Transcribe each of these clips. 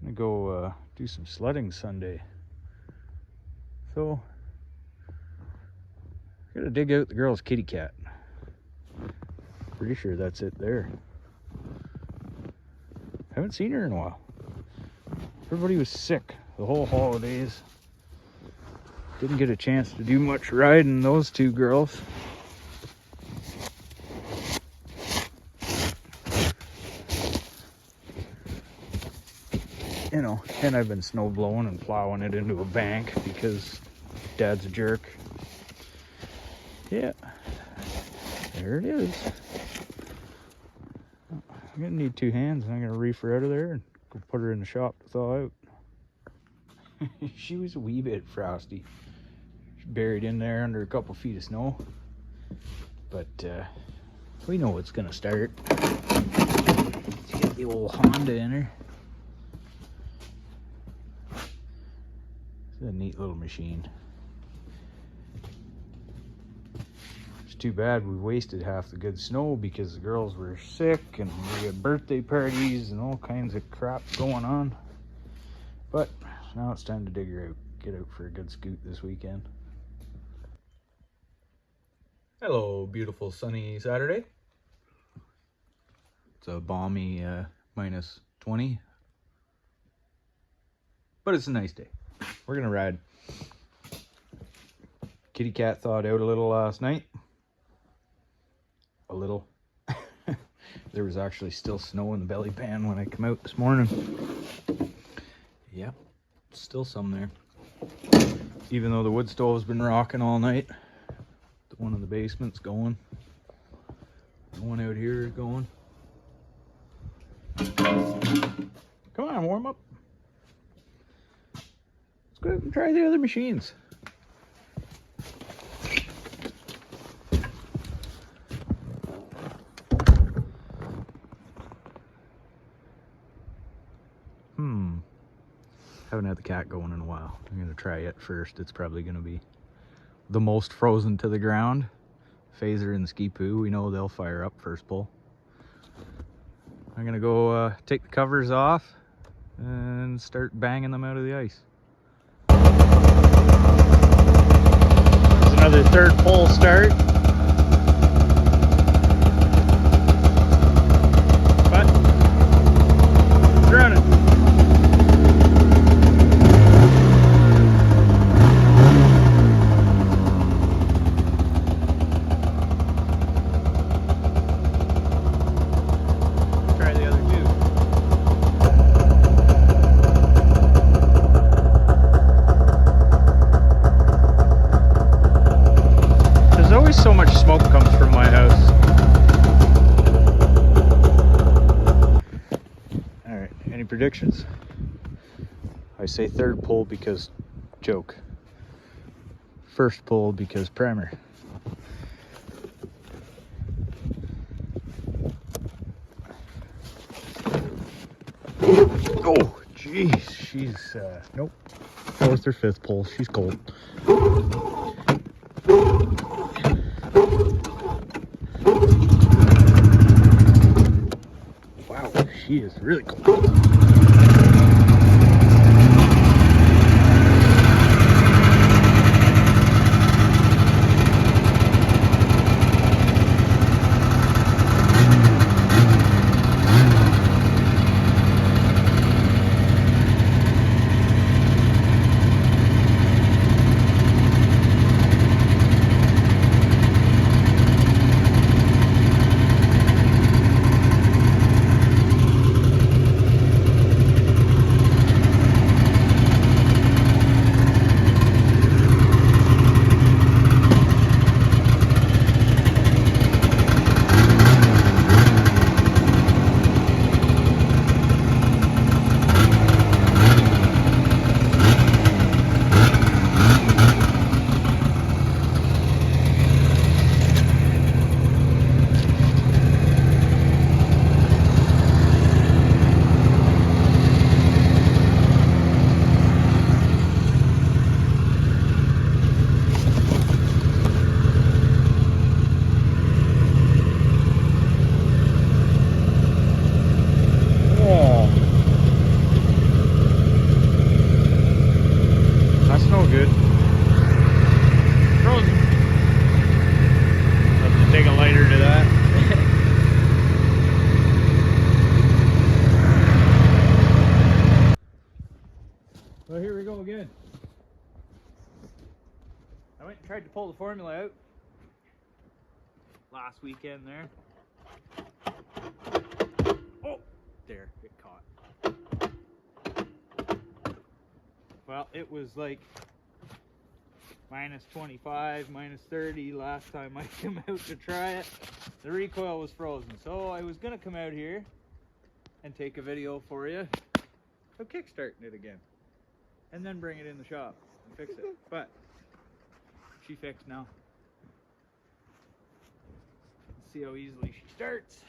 Gonna go do some sledding Sunday. So, gotta dig out the girl's kitty cat. Pretty sure that's it there. Haven't seen her in a while. Everybody was sick the whole holidays. Didn't get a chance to do much riding, those two girls. You know, and I've been snow blowing and plowing it into a bank because Dad's a jerk. Yeah, there it is. I'm gonna need two hands, and I'm gonna reef her out of there and go put her in the shop to thaw out. She was a wee bit frosty. She's buried in there under a couple feet of snow. But we know it's gonna start. Let's get the old Honda in her. It's a neat little machine. It's too bad we wasted half the good snow because the girls were sick and we had birthday parties and all kinds of crap going on. But now it's time to dig her out. Get out for a good scoot this weekend. Hello, beautiful sunny Saturday. It's a balmy minus 20. But it's a nice day. We're gonna ride. Kitty cat thawed out a little last night. A little. There was actually still snow in the belly pan when I come out this morning. Yep, still some there. Even though the wood stove's been rocking all night. The one in the basement's going. The one out here is going. Come on, warm up. Let's go out and try the other machines. Haven't had the cat going in a while. I'm gonna try it first. It's probably gonna be the most frozen to the ground. Phazer and Ski Poo, we know they'll fire up first pull. I'm gonna go take the covers off and start banging them out of the ice. There's another third pull start. But it's running. So much smoke comes from my house. All right, any predictions? I say third pull because joke. First pull because primer. Oh, jeez, she's nope. Fourth or fifth pull. She's cold. Wow, she is really cold. I went and tried to pull the formula out last weekend there. Oh, there, it caught. Well, it was like minus 25, minus 30 last time I came out to try it. The recoil was frozen, so I was gonna come out here and take a video for you of kickstarting it again, and then bring it in the shop and fix it. But she fixed now. Let's see how easily she starts.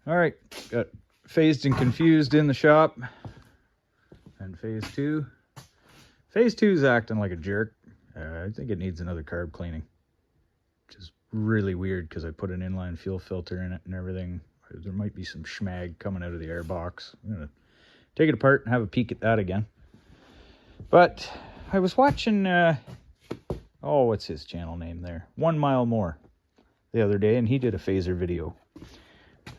All right, got phased and confused in the shop, and phase two. Phase two is acting like a jerk. I think it needs another carb cleaning, which is really weird because I put an inline fuel filter in it and everything. There might be some schmag coming out of the air box. I'm gonna take it apart and have a peek at that again. But I was watching, oh, what's his channel name there? 1 Mile More the other day, and he did a Phazer video.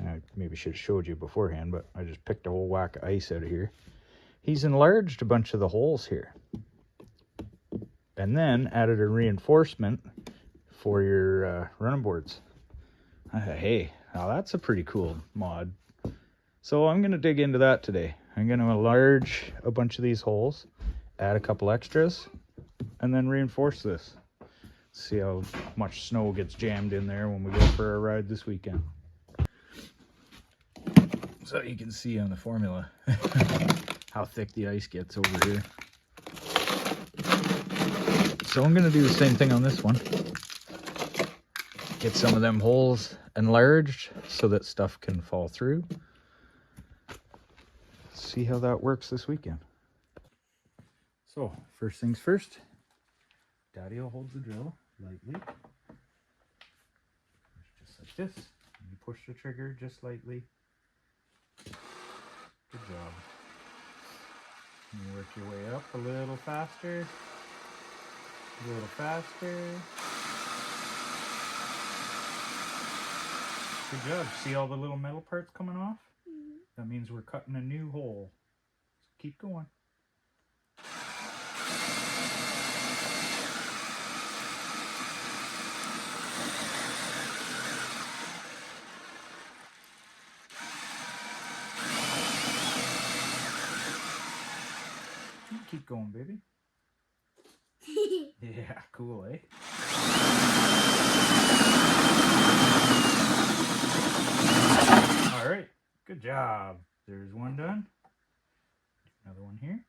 I maybe should have showed you beforehand, but I just picked a whole whack of ice out of here. He's enlarged a bunch of the holes here, and then added a reinforcement for your running boards. Hey, now that's a pretty cool mod. So I'm going to dig into that today. I'm going to enlarge a bunch of these holes, add a couple extras, and then reinforce this. See how much snow gets jammed in there when we go for a ride this weekend. So you can see on the formula how thick the ice gets over here. So I'm going to do the same thing on this one. Get some of them holes enlarged so that stuff can fall through. See how that works this weekend. So first things first, Daddy will hold the drill lightly. Just like this. You push the trigger just lightly. Good job. You work your way up a little faster. A little faster. Good job. See all the little metal parts coming off? Mm-hmm. That means we're cutting a new hole. So keep going. Keep going, baby. Yeah, cool, eh? All right, good job. There's one done. Another one here.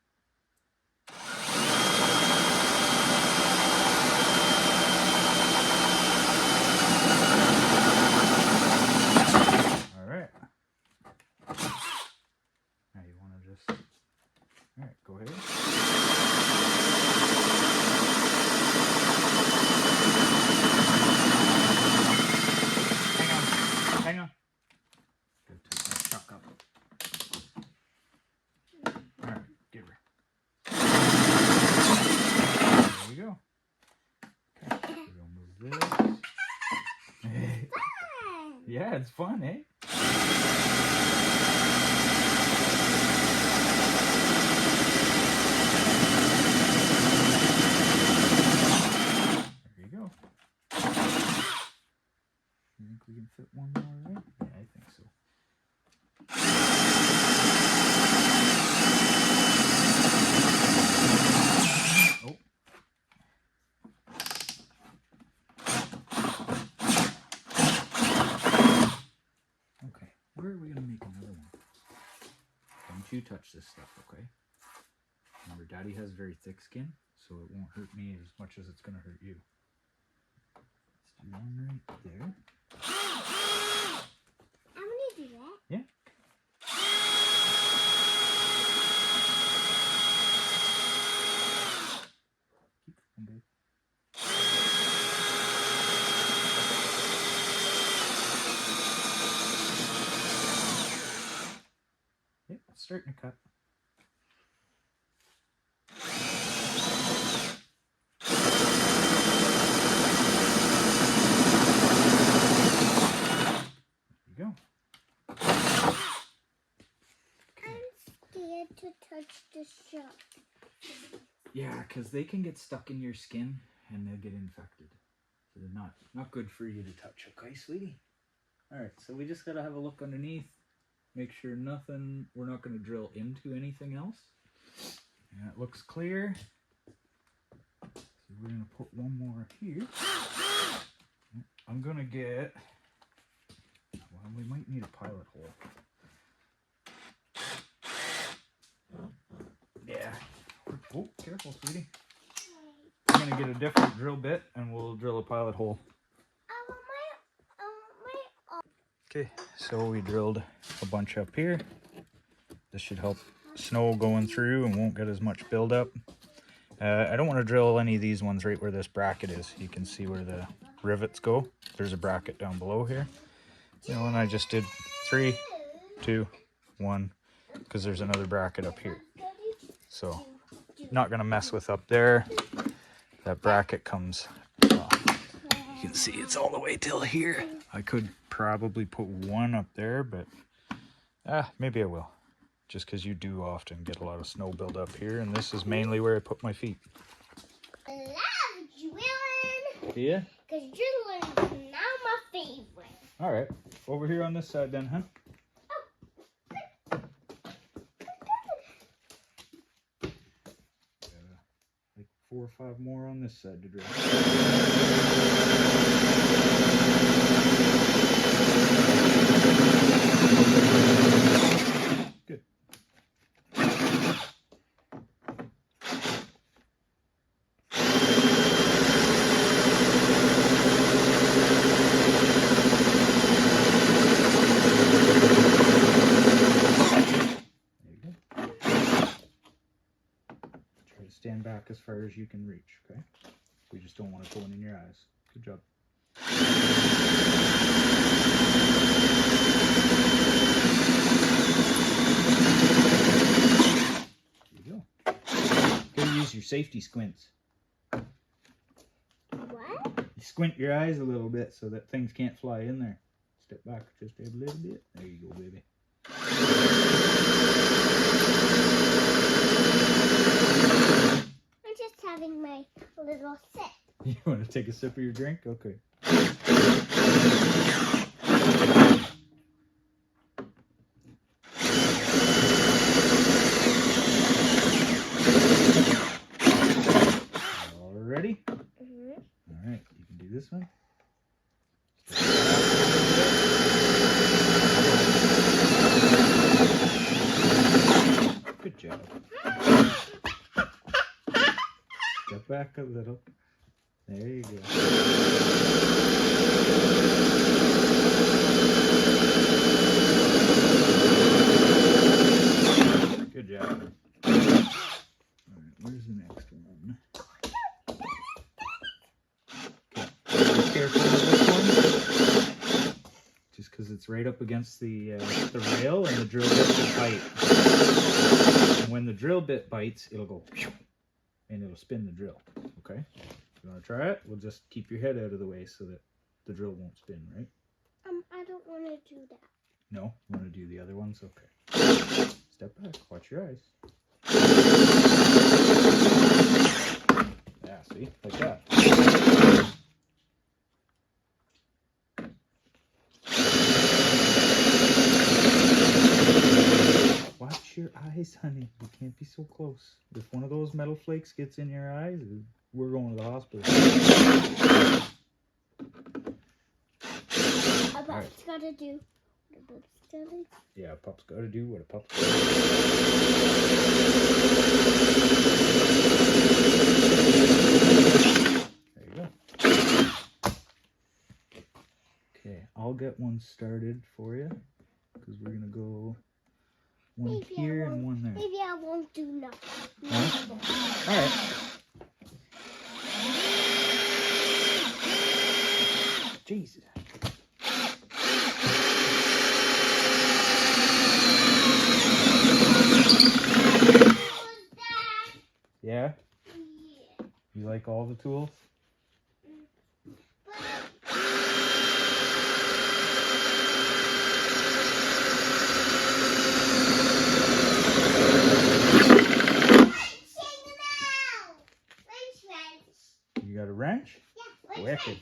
All right. Now you want to just... All right, go ahead. Hang on. Go take that chuck up. All right, give her. There we go. Okay, we're gonna move this. Yeah, it's fun, eh? we can fit one more, right? Yeah, I think so. Oh. Okay, where are we gonna make another one? Don't you touch this stuff, okay? Remember, Daddy has very thick skin, so it won't hurt me as much as it's gonna hurt you. Let's do one right there. I want to do that. Yeah. Keep going, babe. Yeah, it's starting to cut. Go. I'm scared to touch the shop. Yeah, because they can get stuck in your skin and they'll get infected. So they're not good for you to touch, okay, sweetie? Alright, so we just gotta have a look underneath. Make sure nothing, we're not gonna drill into anything else. And it looks clear. So we're gonna put one more here. I'm gonna get, well, we might need a pilot hole. Yeah. Oh, careful, sweetie. I'm gonna get a different drill bit and we'll drill a pilot hole. Okay, so we drilled a bunch up here. This should help snow going through and won't get as much buildup. I don't want to drill any of these ones right where this bracket is. You can see where the rivets go. There's a bracket down below here. You know, and I just did 3, 2, 1, because there's another bracket up here. So, not gonna mess with up there. That bracket comes, you can see it's all the way till here. I could probably put one up there, but maybe I will. Just because you do often get a lot of snow build up here, and this is mainly where I put my feet. I love drilling. Yeah? Because drilling is now my favorite. All right, over here on this side then, huh? Like 4 or 5 more on this side to drill. Good. Stand back as far as you can reach, okay? We just don't want it going in your eyes. Good job. There you go. Gotta use your safety squints. What? You squint your eyes a little bit so that things can't fly in there. Step back just a little bit. There you go, baby. Having my little sip. You want to take a sip of your drink? Okay. All ready? Mm-hmm. All right, you can do this one. Good job. Step back a little. There you go. Good job. Alright, where's the next one? Okay. Be careful with this one. Just because it's right up against the rail and the drill bit will bite. And when the drill bit bites, it'll go and it'll spin the drill, okay? If you want to try it, we'll just keep your head out of the way so that the drill won't spin, right? I don't want to do that. No? You want to do the other ones? Okay. Step back. Watch your eyes. Yeah, see? Like that. eyes, honey. You can't be so close. If one of those metal flakes gets in your eyes, we're going to the hospital. A pup's gotta do what a pup's gotta do. Yeah, a pup's gotta do what a pup's gotta do. There you go. Okay, I'll get one started for you, because we're gonna go one Maybe here and one there. Maybe I won't do nothing. Huh? Alright. Jesus. Yeah? You like all the tools? You got a wrench? Yeah, Wicked.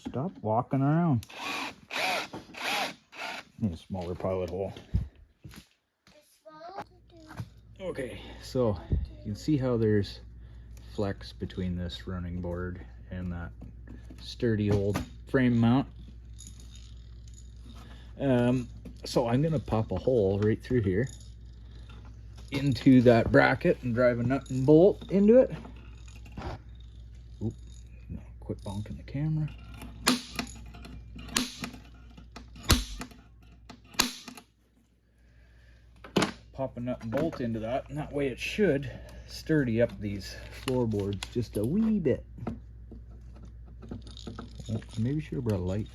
Stop walking around. Need a smaller pilot hole. Okay, so you can see how there's flex between this running board and that sturdy old frame mount. So I'm gonna pop a hole right through here into that bracket and drive a nut and bolt into it. Oop, no, quit bonking the camera. Pop a nut and bolt into that, and that way it should sturdy up these floorboards just a wee bit. Oh, maybe should have brought a light.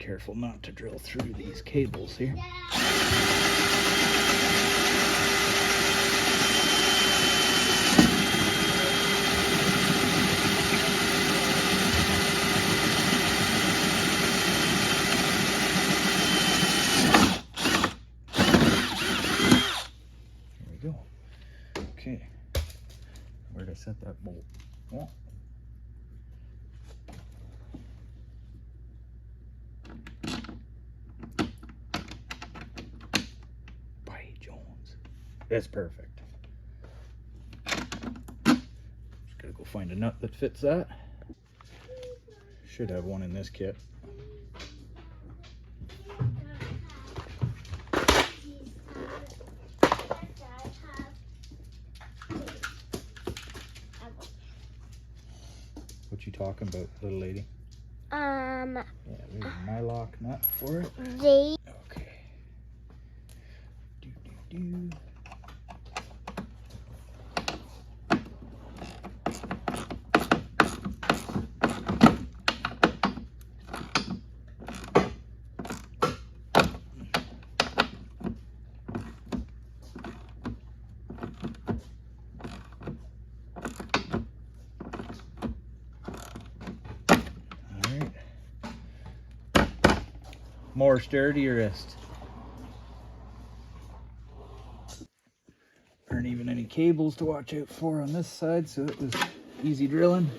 Careful not to drill through these cables here. There we go. Okay. Where'd I set that bolt? Oh. That's perfect. Just gotta go find a nut that fits that. Should have one in this kit. What you talking about, little lady? Yeah, there's a mylock nut for it. Okay. Do. More sturdy wrist. Aren't even any cables to watch out for on this side, so it was easy drilling.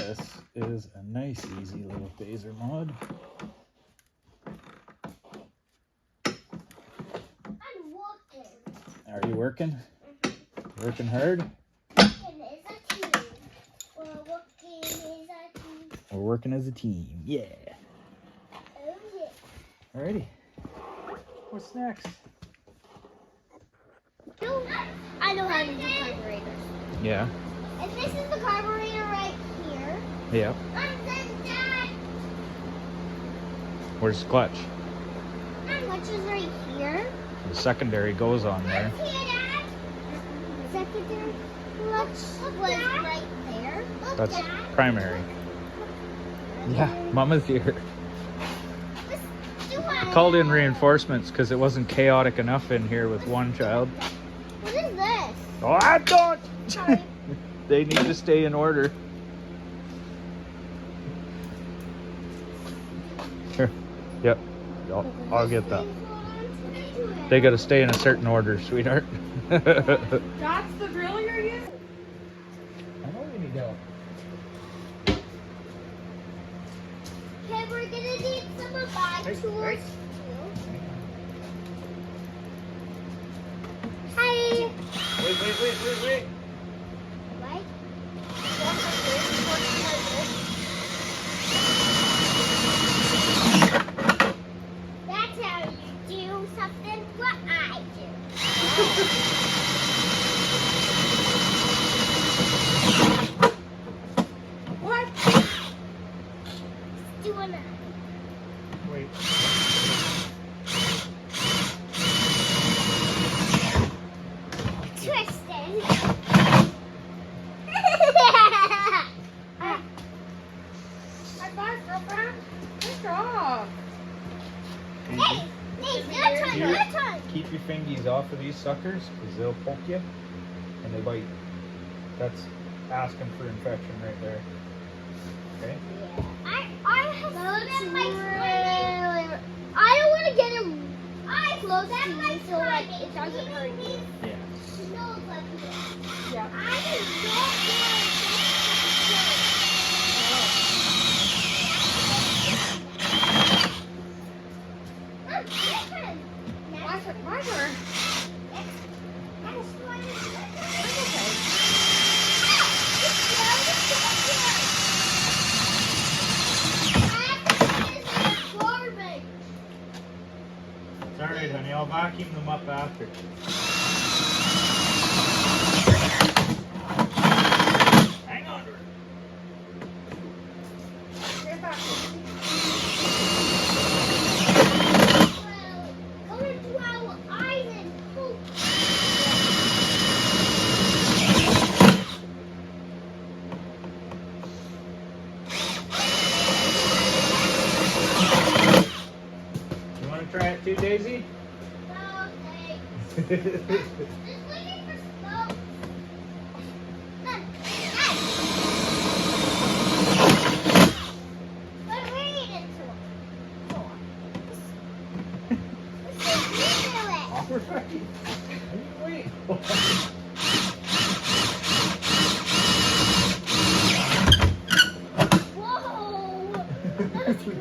This is a nice, easy little Phazer mod. I'm working. Are you working? Working hard? Working as a team. We're working as a team. We're working as a team. Yeah. Oh, yeah. Alrighty. What's next? I know how to do carburetors. Yeah. And this is the carburetor right here. Yeah. And then that. Where's the clutch? And which is right here. The secondary goes on there. Let's see that. Secondary clutch was right there. Look, That's Dad. primary. Yeah, Mama's here. Let's do it. Called in reinforcements because it wasn't chaotic enough in here with one child. What is this? Oh, I don't! Sorry. They need to stay in order. Here. Yep. I'll get that. They got to stay in a certain order, sweetheart. That's the drill you're using? I know we need help. Okay, we're gonna need some of my Hey, tools hey. too. Hi. Wait. What? That's how you do something what I do. What? Doing it. Wait. Tristan. High five, girlfriend. Good job. Hey, Nate, your turn, your turn. Keep your fingies off of these suckers because they'll poke you and they bite. That's asking for infection right there. Okay? I have seen my really. I don't want to get him close to me so like it doesn't hurt me. Yeah. Yeah. I do not My turn. It's alright, honey. I'll vacuum them up after. Hang on to it. Get back. You want to try it too, Daisy? Alright. Wait. Whoa! That's crazy.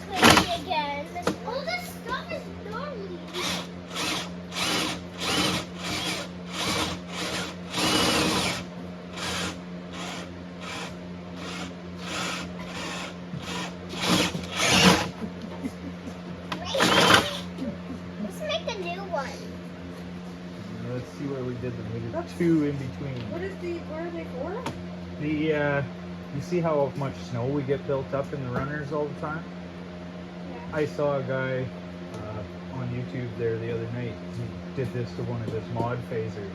Crazy again. All this stuff is gnarly. Let's make a new one. Let's see where we did them. We did two in between. What is the, where are they for? You see how much snow we get built up in the runners all the time? Yeah. I saw a guy on YouTube there the other night. He did this to one of his mod phasers.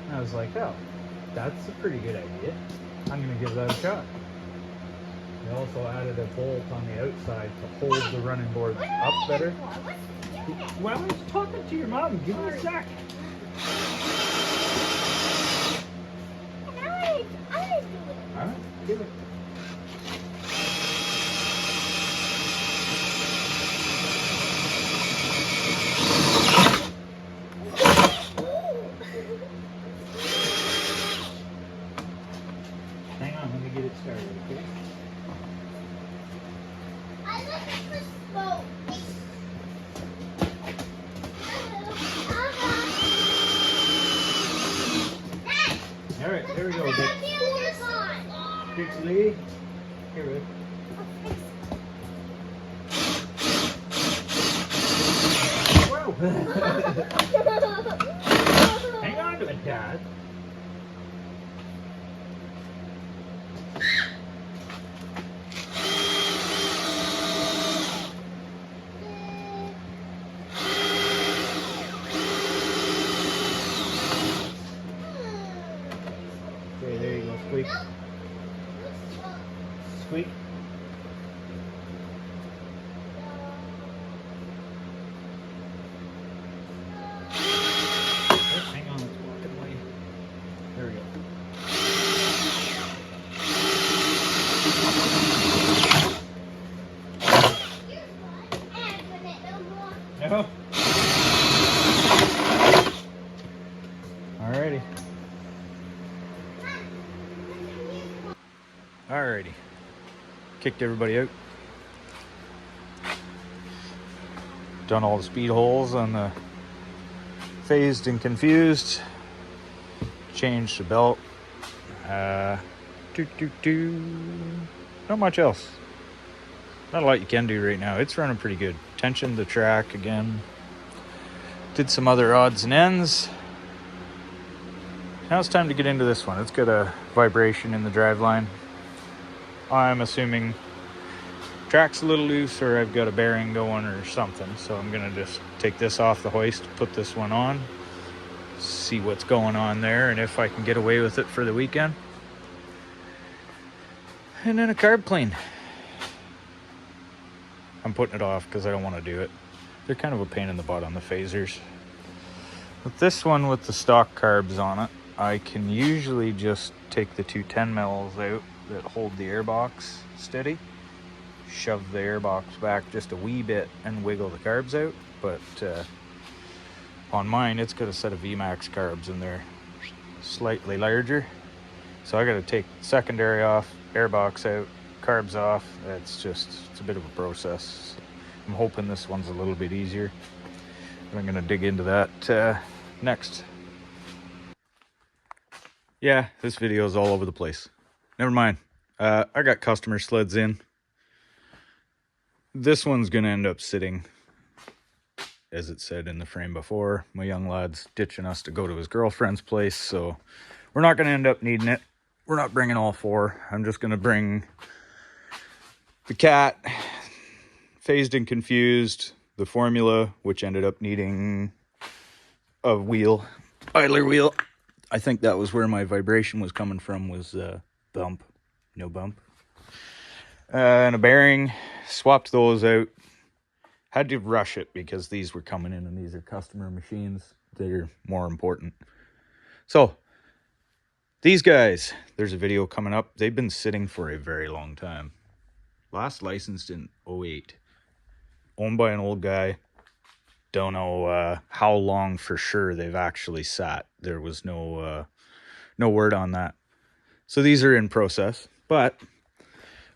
And I was like, oh, that's a pretty good idea. I'm going to give that a shot. They also added a bolt on the outside to hold the running boards What up are better. you for? What's that? Well, I was talking to your mom. Give me a sec. And now give it. Hang on, let me get it started, okay? I look for smoke. All right, there we go. Dad, Pixley. Here, Rick. Whoa! Hang on to it, Dad. Okay, there you go. Squeak. Squeak. Oh, hang on, it's walking away. There we go. No. Alrighty. Alrighty. Kicked everybody out. Done all the speed holes on the phased and confused. Changed the belt. Not much else. Not a lot you can do right now. It's running pretty good. Tensioned the track again. Did some other odds and ends. Now it's time to get into this one. It's got a vibration in the driveline. I'm assuming track's a little loose or I've got a bearing going or something. So I'm gonna just take this off the hoist, put this one on, see what's going on there and if I can get away with it for the weekend. And then a carb clean. I'm putting it off because I don't want to do it. They're kind of a pain in the butt on the Phazers. With this one with the stock carbs on it, I can usually just take the two 10 mils out that hold the airbox steady, shove the airbox back just a wee bit and wiggle the carbs out. But on mine, it's got a set of VMAX carbs in there, slightly larger. So I got to take secondary off, airbox out, carbs off. It's a bit of a process. I'm hoping this one's a little bit easier. I'm gonna dig into that next. Yeah, this video is all over the place. Never mind. I got customer sleds in. This one's gonna end up sitting, as it said in the frame before. My young lad's ditching us to go to his girlfriend's place, so we're not gonna end up needing it. We're not bringing all four. I'm just gonna bring the cat, phased and confused, the formula, which ended up needing a wheel, idler wheel. I think that was where my vibration was coming from, was bump, no bump. And a bearing, swapped those out. Had to rush it because these were coming in and these are customer machines. They're more important. So, these guys, there's a video coming up. They've been sitting for a very long time. Last licensed in 08. Owned by an old guy. Don't know how long for sure they've actually sat. There was no word on that. So these are in process. But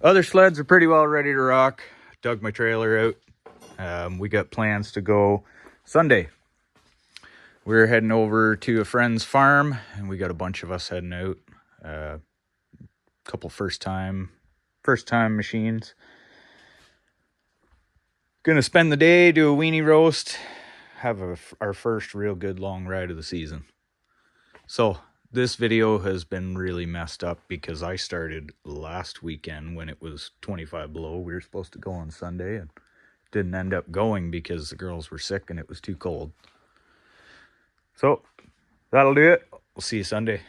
other sleds are pretty well ready to rock. Dug my trailer out. We got plans to go Sunday. We're heading over to a friend's farm. And we got a bunch of us heading out. A couple first time machines. Gonna spend the day, do a weenie roast, have our first real good long ride of the season. So this video has been really messed up because I started last weekend when it was 25 below. We were supposed to go on Sunday and didn't end up going because the girls were sick and it was too cold. So that'll do it. We'll see you Sunday.